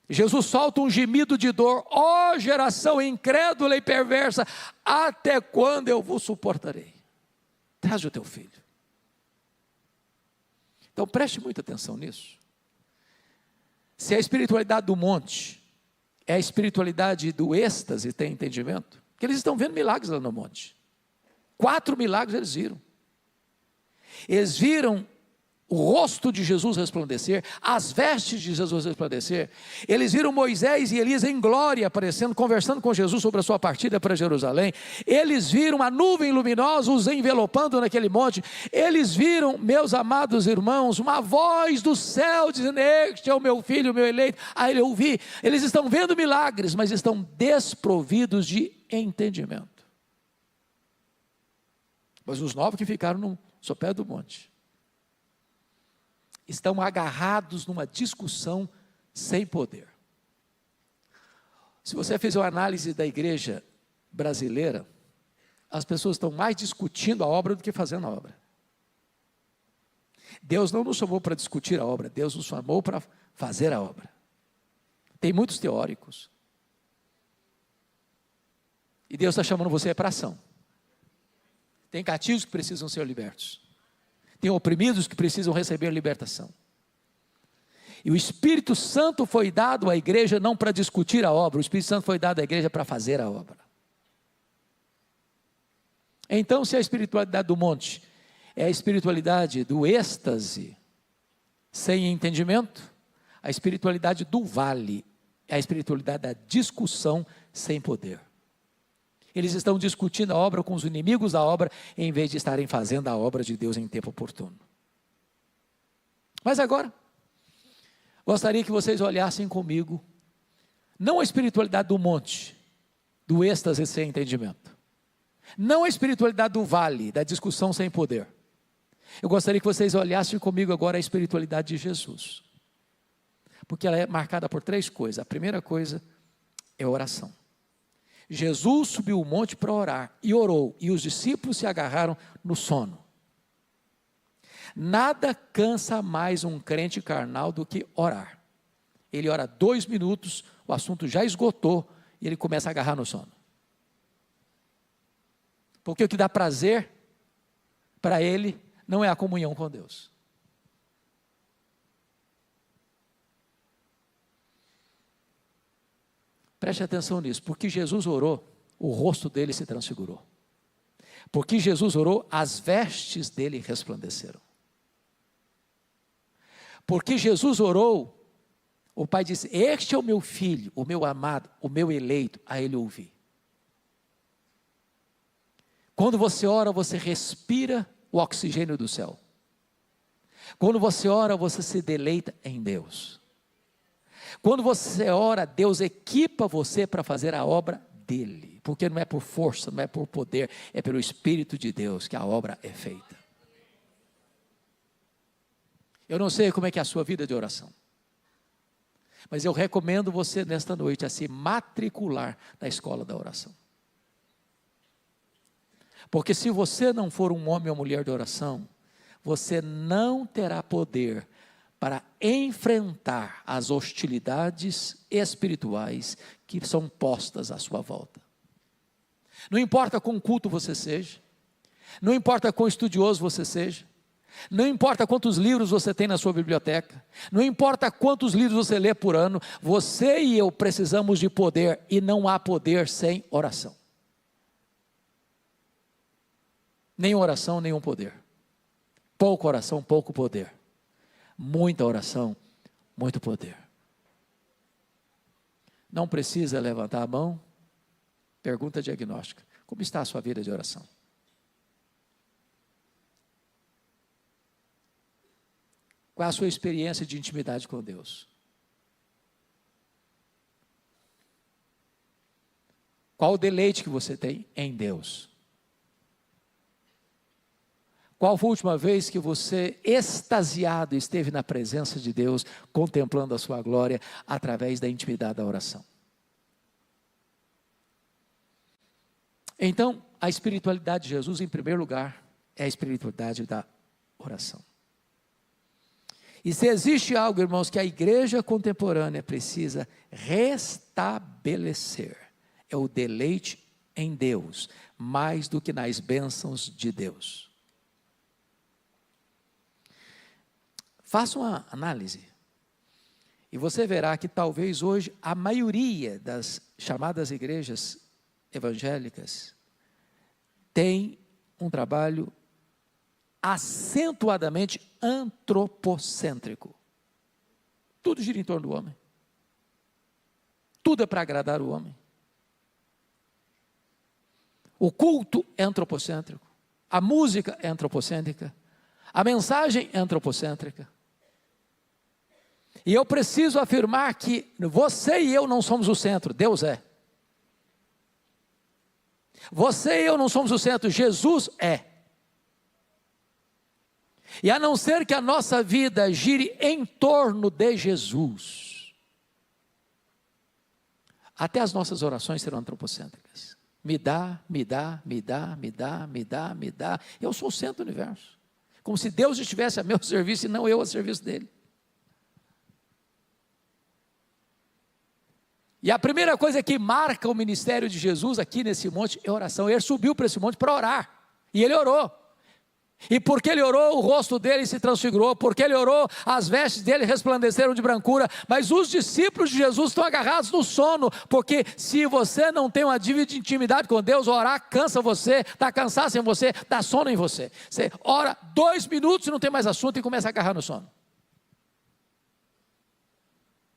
Jesus solta um gemido de dor: ó geração incrédula e perversa, até quando eu vos suportarei? Traz o teu filho. Então preste muita atenção nisso. Se a espiritualidade do monte é a espiritualidade do êxtase, tem entendimento? Porque eles estão vendo milagres lá no monte. 4 milagres eles viram. Eles viram o rosto de Jesus resplandecer, as vestes de Jesus resplandecer. Eles viram Moisés e Elias em glória aparecendo, conversando com Jesus sobre a sua partida para Jerusalém. Eles viram a nuvem luminosa os envelopando naquele monte. Eles viram, meus amados irmãos, uma voz do céu dizendo: este é o meu filho, o meu eleito. Aí eu ouvi. Eles estão vendo milagres, mas estão desprovidos de entendimento. Mas os 9 que ficaram no sopé do monte estão agarrados numa discussão sem poder. Se você fizer uma análise da igreja brasileira, as pessoas estão mais discutindo a obra do que fazendo a obra. Deus não nos chamou para discutir a obra, Deus nos chamou para fazer a obra. Tem muitos teóricos. E Deus está chamando você para ação. Tem cativos que precisam ser libertos. Tem oprimidos que precisam receber libertação. E o Espírito Santo foi dado à igreja não para discutir a obra, o Espírito Santo foi dado à igreja para fazer a obra. Então, se a espiritualidade do monte é a espiritualidade do êxtase sem entendimento, a espiritualidade do vale é a espiritualidade da discussão sem poder. Eles estão discutindo a obra com os inimigos da obra, em vez de estarem fazendo a obra de Deus em tempo oportuno. Mas agora, gostaria que vocês olhassem comigo, não a espiritualidade do monte, do êxtase sem entendimento, não a espiritualidade do vale, da discussão sem poder. Eu gostaria que vocês olhassem comigo agora a espiritualidade de Jesus, porque ela é marcada por 3 coisas. A primeira coisa é a oração. Jesus subiu o monte para orar, e orou, e os discípulos se agarraram no sono. Nada cansa mais um crente carnal do que orar. Ele ora 2 minutos, o assunto já esgotou, e ele começa a agarrar no sono. Porque o que dá prazer para ele não é a comunhão com Deus. Preste atenção nisso, porque Jesus orou, o rosto dele se transfigurou. Porque Jesus orou, as vestes dele resplandeceram. Porque Jesus orou, o Pai disse: este é o meu filho, o meu amado, o meu eleito, a ele ouvi. Quando você ora, você respira o oxigênio do céu. Quando você ora, você se deleita em Deus. Quando você ora, Deus equipa você para fazer a obra dele, porque não é por força, não é por poder, é pelo Espírito de Deus que a obra é feita. Eu não sei como é que é a sua vida de oração, mas eu recomendo você nesta noite a se matricular na escola da oração. Porque se você não for um homem ou mulher de oração, você não terá poder para enfrentar as hostilidades espirituais que são postas à sua volta. Não importa quão culto você seja, não importa quão estudioso você seja, não importa quantos livros você tem na sua biblioteca, não importa quantos livros você lê por ano, você e eu precisamos de poder, e não há poder sem oração. Nem oração, nenhum poder. Pouca oração, pouco poder. Muita oração, muito poder. Não precisa levantar a mão. Pergunta diagnóstica: como está a sua vida de oração? Qual é a sua experiência de intimidade com Deus? Qual o deleite que você tem em Deus? Qual foi a última vez que você, extasiado, esteve na presença de Deus, contemplando a sua glória, através da intimidade da oração? Então, a espiritualidade de Jesus, em primeiro lugar, é a espiritualidade da oração. E se existe algo, irmãos, que a igreja contemporânea precisa restabelecer, é o deleite em Deus, mais do que nas bênçãos de Deus. Faça uma análise, e você verá que talvez hoje a maioria das chamadas igrejas evangélicas tem um trabalho acentuadamente antropocêntrico. Tudo gira em torno do homem. Tudo é para agradar o homem. O culto é antropocêntrico. A música é antropocêntrica. A mensagem é antropocêntrica. E eu preciso afirmar que você e eu não somos o centro, Deus é. Você e eu não somos o centro, Jesus é. E a não ser que a nossa vida gire em torno de Jesus, até as nossas orações serão antropocêntricas. Me dá, me dá, me dá, me dá, me dá, me dá. Eu sou o centro do universo. Como se Deus estivesse a meu serviço e não eu a serviço dele. E a primeira coisa que marca o ministério de Jesus aqui nesse monte é oração. Ele subiu para esse monte para orar. E ele orou. E porque ele orou, o rosto dele se transfigurou. Porque ele orou, as vestes dele resplandeceram de brancura. Mas os discípulos de Jesus estão agarrados no sono. Porque se você não tem uma dívida de intimidade com Deus, orar cansa você, dá cansaço em você, dá sono em você. Você ora 2 minutos e não tem mais assunto e começa a agarrar no sono.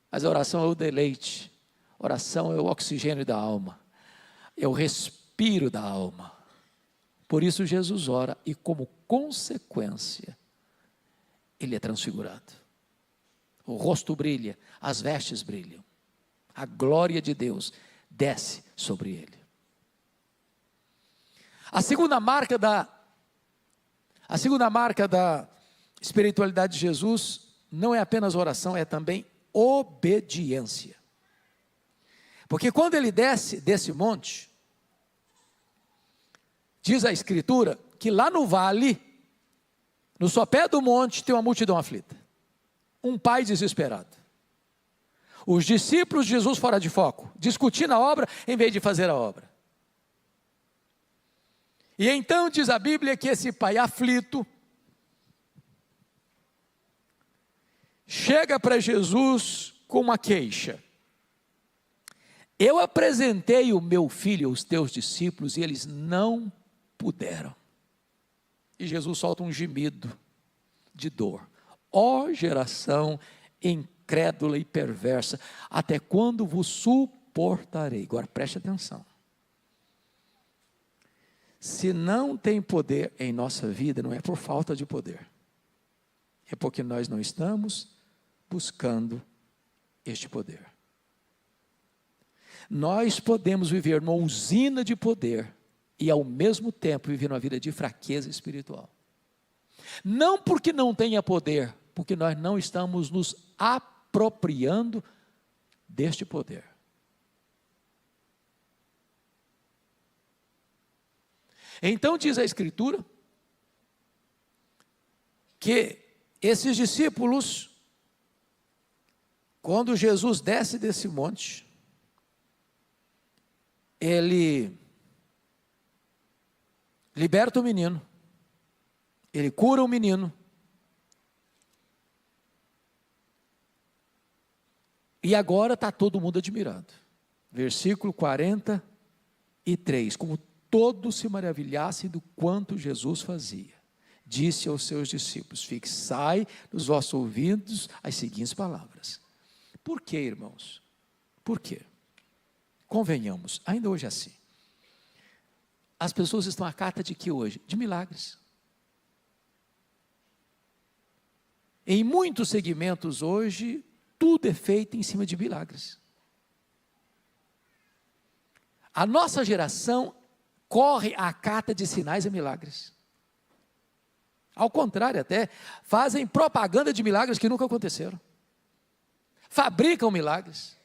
Mas a oração é o deleite. Oração é o oxigênio da alma. É o respiro da alma. Por isso Jesus ora e como consequência, ele é transfigurado. O rosto brilha, as vestes brilham. A glória de Deus desce sobre ele. A segunda marca da espiritualidade de Jesus não é apenas oração, é também obediência. Porque quando ele desce desse monte, diz a Escritura que lá no vale, no sopé do monte, tem uma multidão aflita. Um pai desesperado. Os discípulos de Jesus fora de foco, discutindo a obra em vez de fazer a obra. E então diz a Bíblia que esse pai aflito chega para Jesus com uma queixa. Eu apresentei o meu filho aos teus discípulos e eles não puderam. E Jesus solta um gemido de dor. Ó geração incrédula e perversa, até quando vos suportarei? Agora preste atenção. Se não tem poder em nossa vida, não é por falta de poder. É porque nós não estamos buscando este poder. Nós podemos viver numa usina de poder e ao mesmo tempo viver uma vida de fraqueza espiritual. Não porque não tenha poder, porque nós não estamos nos apropriando deste poder. Então diz a Escritura que esses discípulos, quando Jesus desce desse monte, ele liberta o menino, ele cura o menino, e agora está todo mundo admirado. Versículo 43, como todos se maravilhassem do quanto Jesus fazia, disse aos seus discípulos: fixai nos vossos ouvidos as seguintes palavras. Por quê, irmãos? Por quê? Convenhamos, ainda hoje é assim. As pessoas estão à carta de que hoje? De milagres. Em muitos segmentos hoje, tudo é feito em cima de milagres. A nossa geração corre à carta de sinais e milagres. Ao contrário até, fazem propaganda de milagres que nunca aconteceram. Fabricam milagres.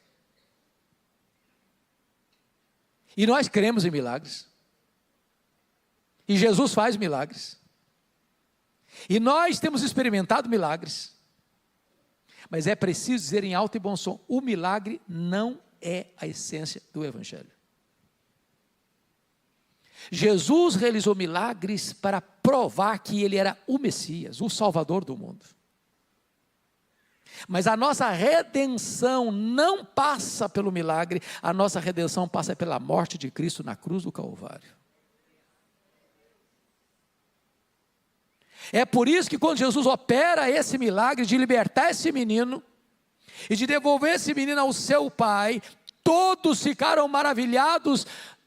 E nós cremos em milagres. E Jesus faz milagres. E nós temos experimentado milagres. Mas é preciso dizer em alto e bom som, o milagre não é a essência do Evangelho. Jesus realizou milagres para provar que Ele era o Messias, o Salvador do mundo. Mas a nossa redenção não passa pelo milagre, a nossa redenção passa pela morte de Cristo na cruz do Calvário. É por isso que quando Jesus opera esse milagre de libertar esse menino e de devolver esse menino ao seu pai, todos ficaram maravilhados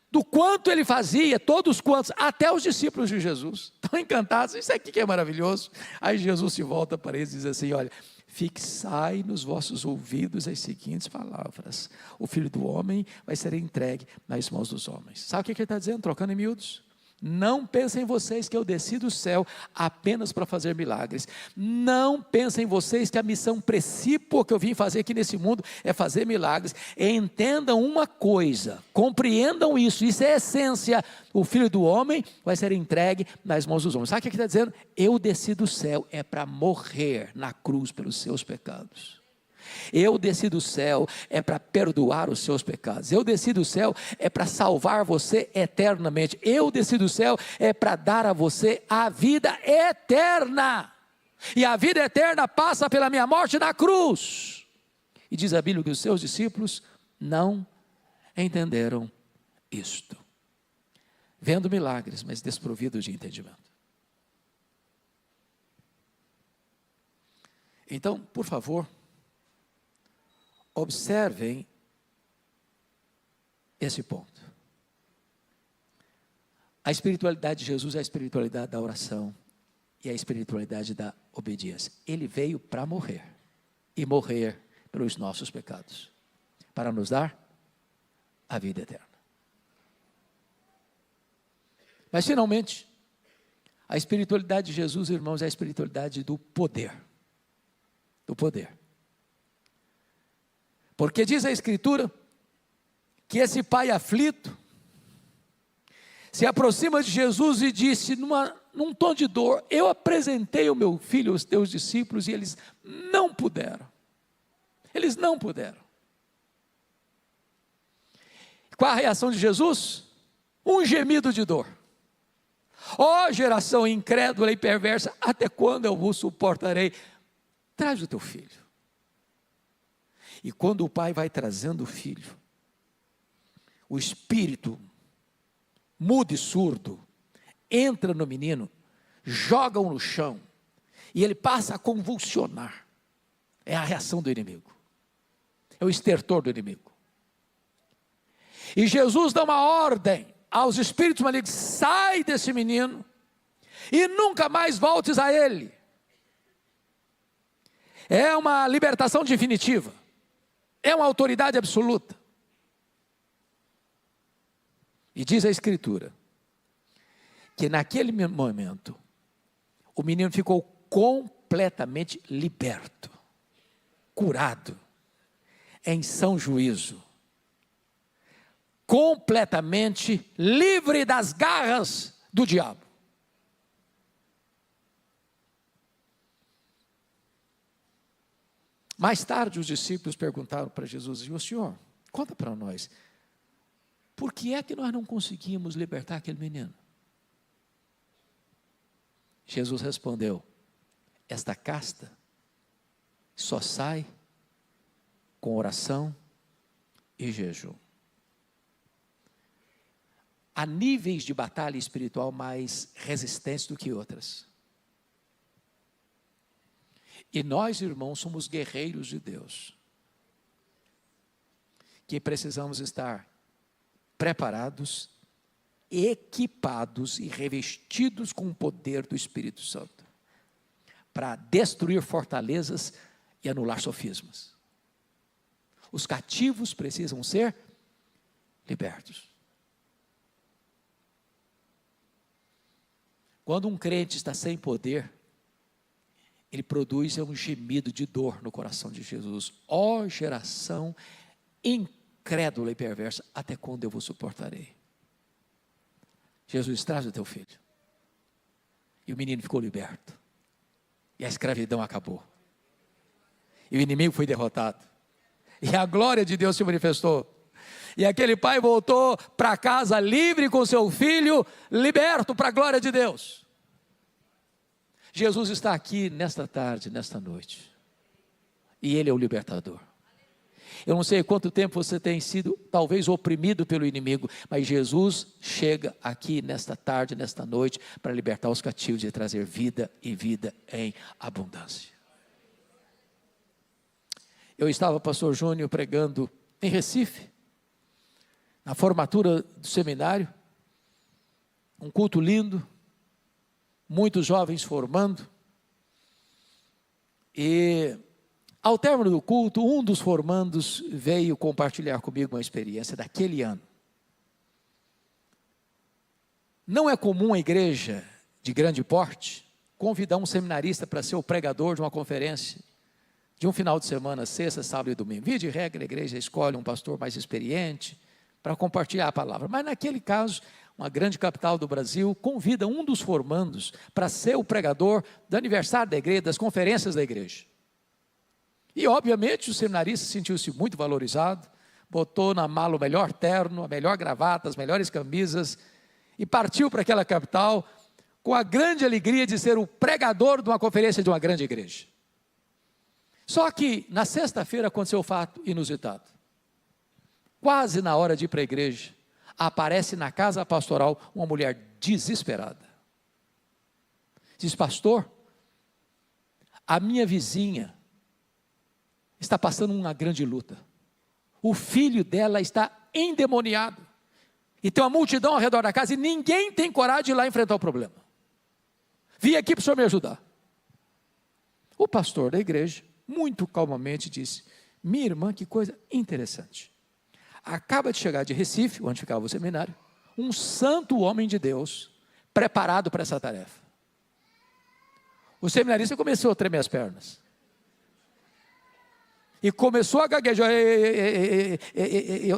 do quanto ele fazia, todos quantos, até os discípulos de Jesus, estão encantados, isso aqui que é maravilhoso. Aí Jesus se volta para eles e diz assim, olha, fixai nos vossos ouvidos as seguintes palavras, o Filho do Homem vai ser entregue nas mãos dos homens. Sabe o que ele está dizendo, trocando em miúdos? Não pensem vocês que eu desci do céu apenas para fazer milagres. Não pensem vocês que a missão principal que eu vim fazer aqui nesse mundo é fazer milagres. Entendam uma coisa, compreendam isso é a essência. O Filho do Homem vai ser entregue nas mãos dos homens. Sabe o que ele está dizendo? Eu desci do céu é para morrer na cruz pelos seus pecados. Eu desci do céu é para perdoar os seus pecados. Eu desci do céu é para salvar você eternamente. Eu desci do céu é para dar a você a vida eterna. E a vida eterna passa pela minha morte na cruz. E diz a Bíblia que os seus discípulos não entenderam isto. Vendo milagres, mas desprovidos de entendimento. Então, por favor, observem esse ponto. A espiritualidade de Jesus é a espiritualidade da oração e a espiritualidade da obediência. Ele veio para morrer e morrer pelos nossos pecados, para nos dar a vida eterna. Mas finalmente, a espiritualidade de Jesus, irmãos, é a espiritualidade do poder. Do poder. Porque diz a Escritura que esse pai aflito se aproxima de Jesus e disse num tom de dor, eu apresentei o meu filho aos teus discípulos e eles não puderam. Eles não puderam. Qual a reação de Jesus? Um gemido de dor. Ó geração incrédula e perversa, até quando eu vos suportarei? Traz o teu filho. E quando o pai vai trazendo o filho, o espírito mudo e surdo entra no menino, joga-o no chão, e ele passa a convulsionar. É a reação do inimigo. É o estertor do inimigo. E Jesus dá uma ordem aos espíritos malignos, sai desse menino, e nunca mais voltes a ele. É uma libertação definitiva. É uma autoridade absoluta. E diz a Escritura, que naquele momento, o menino ficou completamente liberto, curado, em são juízo, completamente livre das garras do diabo. Mais tarde os discípulos perguntaram para Jesus, e o Senhor, conta para nós, por que é que nós não conseguimos libertar aquele menino? Jesus respondeu, esta casta só sai com oração e jejum. Há níveis de batalha espiritual mais resistentes do que outras. E nós, irmãos, somos guerreiros de Deus, que precisamos estar preparados, equipados e revestidos com o poder do Espírito Santo, para destruir fortalezas e anular sofismas. Os cativos precisam ser libertos. Quando um crente está sem poder, ele produz um gemido de dor no coração de Jesus. Ó geração incrédula e perversa, até quando eu vos suportarei? Jesus, traz o teu filho. E o menino ficou liberto. E a escravidão acabou. E o inimigo foi derrotado. E a glória de Deus se manifestou. E aquele pai voltou para casa livre com seu filho, liberto para a glória de Deus. Jesus está aqui nesta tarde, nesta noite. E Ele é o libertador. Eu não sei quanto tempo você tem sido, talvez, oprimido pelo inimigo, mas Jesus chega aqui nesta tarde, nesta noite, para libertar os cativos e trazer vida e vida em abundância. Eu estava, pastor Júnior, pregando em Recife, na formatura do seminário, um culto lindo, muitos jovens formando, e ao término do culto, um dos formandos veio compartilhar comigo uma experiência daquele ano. Não é comum a igreja de grande porte convidar um seminarista para ser o pregador de uma conferência de um final de semana, sexta, sábado e domingo. Via de regra, a igreja escolhe um pastor mais experiente para compartilhar a palavra. Mas naquele caso, uma grande capital do Brasil convida um dos formandos para ser o pregador do aniversário da igreja, das conferências da igreja. E obviamente o seminarista sentiu-se muito valorizado, botou na mala o melhor terno, a melhor gravata, as melhores camisas, e partiu para aquela capital com a grande alegria de ser o pregador de uma conferência de uma grande igreja. Só que na sexta-feira aconteceu um fato inusitado. Quase na hora de ir para a igreja, aparece na casa pastoral uma mulher desesperada. Diz: pastor, a minha vizinha está passando uma grande luta. O filho dela está endemoniado. E tem uma multidão ao redor da casa e ninguém tem coragem de ir lá enfrentar o problema. Vim aqui para o senhor me ajudar. O pastor da igreja, muito calmamente, disse: minha irmã, que coisa interessante. Acaba de chegar de Recife, onde ficava o seminário, um santo homem de Deus, preparado para essa tarefa. O seminarista começou a tremer as pernas. E começou a gaguejar.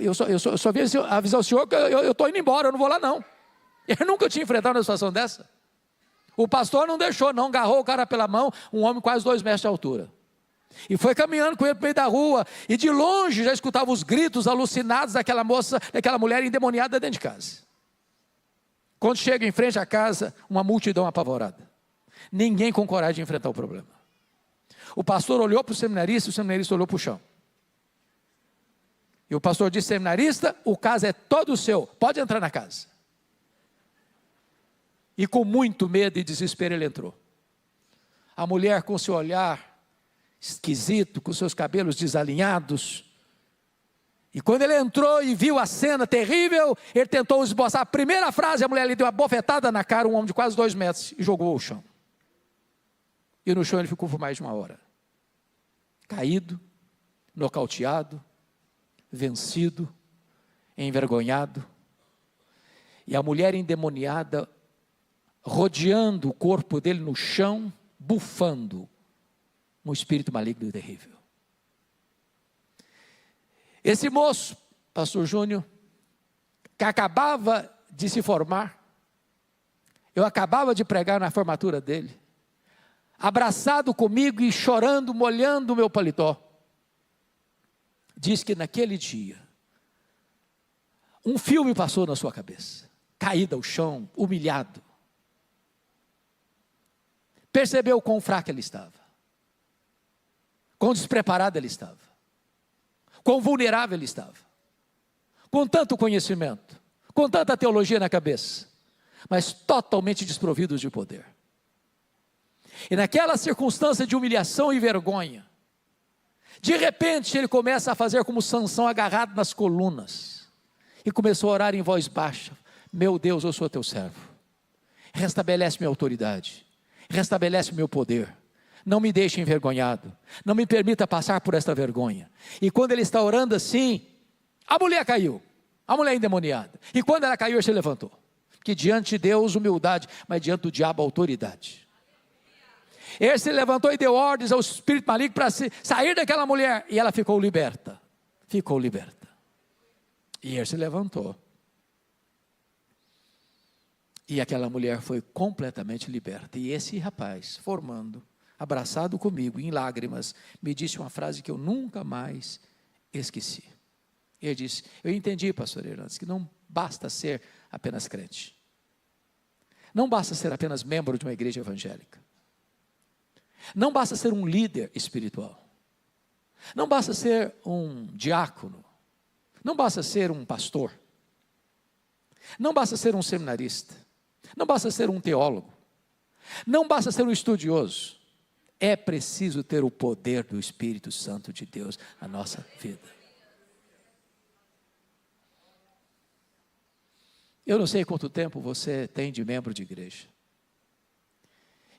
Eu só vim avisar o senhor que eu estou indo embora, eu não vou lá não. Eu nunca tinha enfrentado uma situação dessa. O pastor não deixou não, agarrou o cara pela mão, um homem quase 2 metros de altura. E foi caminhando com ele para o meio da rua, e de longe já escutava os gritos alucinados daquela moça, daquela mulher endemoniada dentro de casa. Quando chega em frente à casa, uma multidão apavorada. Ninguém com coragem de enfrentar o problema. O pastor olhou para o seminarista olhou para o chão. E o pastor disse: seminarista, o caso é todo seu, pode entrar na casa. E com muito medo e desespero ele entrou. A mulher com seu olhar esquisito, com seus cabelos desalinhados. E quando ele entrou e viu a cena terrível, ele tentou esboçar a primeira frase, a mulher lhe deu uma bofetada na cara, um homem de quase 2 metros, e jogou ao chão. E no chão ele ficou por mais de 1 hora. Caído, nocauteado, vencido, envergonhado. E a mulher endemoniada, rodeando o corpo dele no chão, bufando, um espírito maligno e terrível. Esse moço, pastor Júnior, que acabava de se formar, eu acabava de pregar na formatura dele, abraçado comigo e chorando, molhando o meu paletó, diz que naquele dia, um filme passou na sua cabeça, caído ao chão, humilhado, percebeu quão fraco ele estava, quão despreparado ele estava, quão vulnerável ele estava, com tanto conhecimento, com tanta teologia na cabeça, mas totalmente desprovidos de poder. E naquela circunstância de humilhação e vergonha, de repente ele começa a fazer como Sansão, agarrado nas colunas, e começou a orar em voz baixa: meu Deus, eu sou teu servo, restabelece minha autoridade, restabelece meu poder, não me deixe envergonhado, não me permita passar por esta vergonha. E quando ele está orando assim, a mulher caiu, a mulher endemoniada, e quando ela caiu, ele se levantou, que diante de Deus humildade, mas diante do diabo autoridade. Ele se levantou e deu ordens ao espírito maligno para sair daquela mulher, e ela ficou liberta. Ficou liberta. E ele se levantou. E aquela mulher foi completamente liberta. E esse rapaz, formando, abraçado comigo, em lágrimas, me disse uma frase que eu nunca mais esqueci. Ele disse: eu entendi, pastor Hernandes, que não basta ser apenas crente. Não basta ser apenas membro de uma igreja evangélica. Não basta ser um líder espiritual. Não basta ser um diácono. Não basta ser um pastor. Não basta ser um seminarista. Não basta ser um teólogo. Não basta ser um estudioso. É preciso ter o poder do Espírito Santo de Deus na nossa vida. Eu não sei quanto tempo você tem de membro de igreja.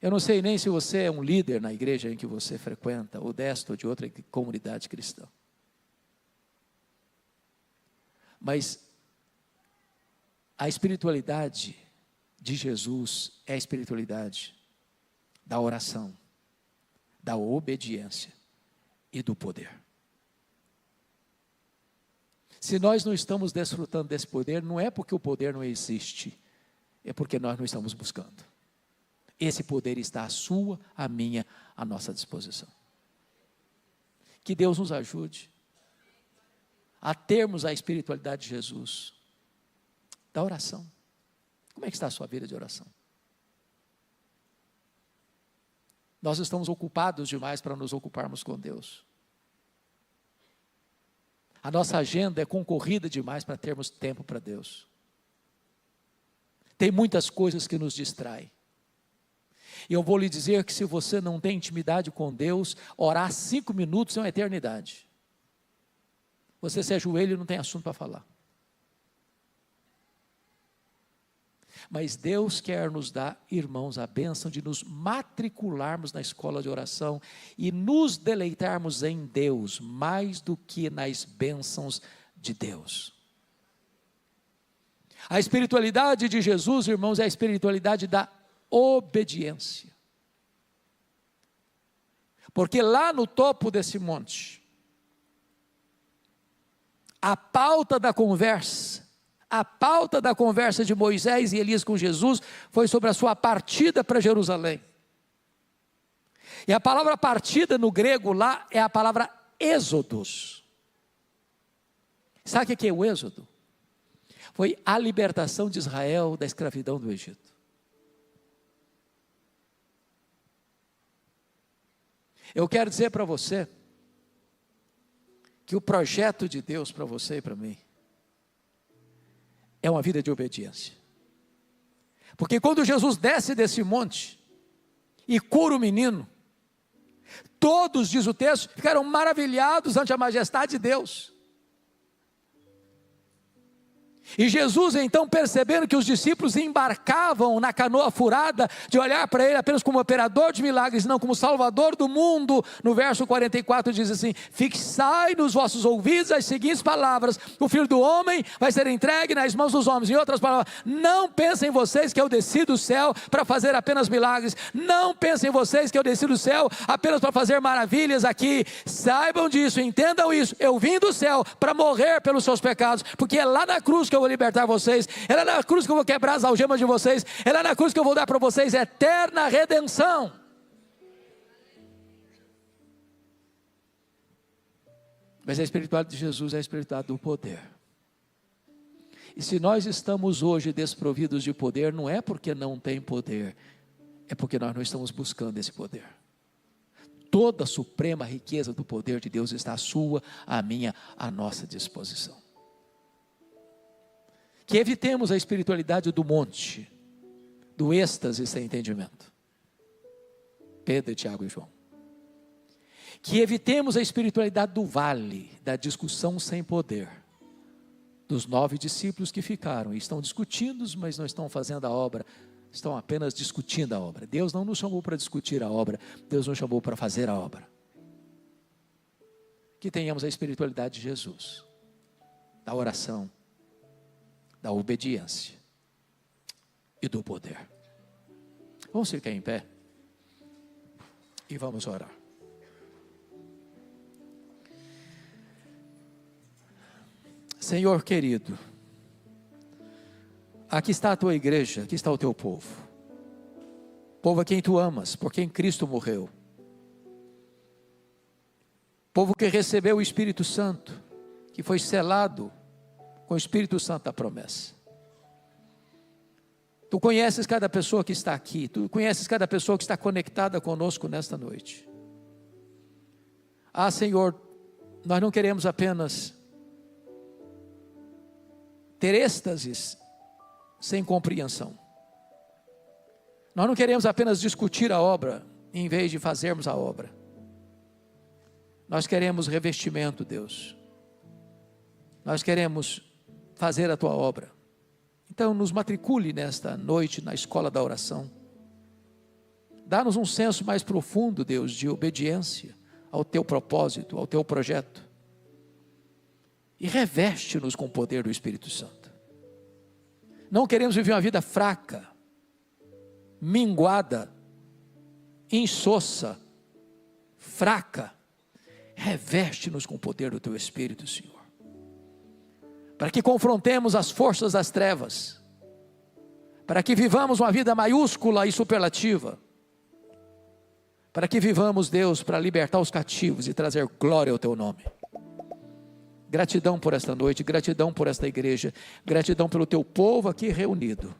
Eu não sei nem se você é um líder na igreja em que você frequenta, ou desta ou de outra comunidade cristã. Mas a espiritualidade de Jesus é a espiritualidade da oração, da obediência e do poder. Se nós não estamos desfrutando desse poder, não é porque o poder não existe, é porque nós não estamos buscando. Esse poder está à sua, à minha, à nossa disposição. Que Deus nos ajude a termos a espiritualidade de Jesus, da oração. Como é que está a sua vida de oração? Nós estamos ocupados demais para nos ocuparmos com Deus. A nossa agenda é concorrida demais para termos tempo para Deus. Tem muitas coisas que nos distraem. E eu vou lhe dizer que se você não tem intimidade com Deus, orar 5 minutos é uma eternidade. Você se ajoelha e não tem assunto para falar. Mas Deus quer nos dar, irmãos, a bênção de nos matricularmos na escola de oração e nos deleitarmos em Deus, mais do que nas bênçãos de Deus. A espiritualidade de Jesus, irmãos, é a espiritualidade da obediência. Porque lá no topo desse monte, a pauta da conversa de Moisés e Elias com Jesus foi sobre a sua partida para Jerusalém. E a palavra partida no grego lá é a palavra êxodos. Sabe o que é o êxodo? Foi a libertação de Israel da escravidão do Egito. Eu quero dizer para você que o projeto de Deus para você e para mim é uma vida de obediência. Porque quando Jesus desce desse monte e cura o menino, todos, diz o texto, ficaram maravilhados ante a majestade de Deus. E Jesus então, percebendo que os discípulos embarcavam na canoa furada, de olhar para ele apenas como operador de milagres, não como salvador do mundo, no verso 44 diz assim: fixai nos vossos ouvidos as seguintes palavras: o Filho do Homem vai ser entregue nas mãos dos homens. Em outras palavras, não pensem vocês que eu desci do céu para fazer apenas milagres, não pensem vocês que eu desci do céu apenas para fazer maravilhas aqui. Saibam disso, entendam isso, eu vim do céu para morrer pelos seus pecados, porque é lá na cruz que eu vou libertar vocês, é lá na cruz que eu vou quebrar as algemas de vocês, é lá na cruz que eu vou dar para vocês eterna redenção. Mas a espiritualidade de Jesus é a espiritualidade do poder. E se nós estamos hoje desprovidos de poder, não é porque não tem poder, é porque nós não estamos buscando esse poder. Toda a suprema riqueza do poder de Deus está à sua, à minha, à nossa disposição. Que evitemos a espiritualidade do monte, do êxtase sem entendimento. Pedro, Tiago e João. Que evitemos a espiritualidade do vale, da discussão sem poder. Dos 9 discípulos que ficaram, e estão discutindo, mas não estão fazendo a obra, estão apenas discutindo a obra. Deus não nos chamou para discutir a obra, Deus nos chamou para fazer a obra. Que tenhamos a espiritualidade de Jesus, da oração, da obediência e do poder. Vamos ficar em pé. e vamos orar. Senhor querido, aqui está a tua igreja, aqui está o teu povo. Povo a quem tu amas, por quem Cristo morreu. Povo que recebeu o Espírito Santo, que foi selado com o Espírito Santo da promessa. Tu conheces cada pessoa que está aqui, tu conheces cada pessoa que está conectada conosco nesta noite. Ah, Senhor, nós não queremos apenas ter êxtases sem compreensão. Nós não queremos apenas discutir a obra, em vez de fazermos a obra. Nós queremos revestimento, Deus. Nós queremos fazer a tua obra. Então nos matricule nesta noite na escola da oração. Dá-nos um senso mais profundo, Deus, de obediência ao teu propósito, ao teu projeto. E reveste-nos com o poder do Espírito Santo. Não queremos viver uma vida fraca, minguada, insossa, fraca. Reveste-nos com o poder do teu Espírito, Senhor, para que confrontemos as forças das trevas, para que vivamos uma vida maiúscula e superlativa, para que vivamos, Deus, para libertar os cativos e trazer glória ao teu nome. Gratidão por esta noite, gratidão por esta igreja, gratidão pelo teu povo aqui reunido.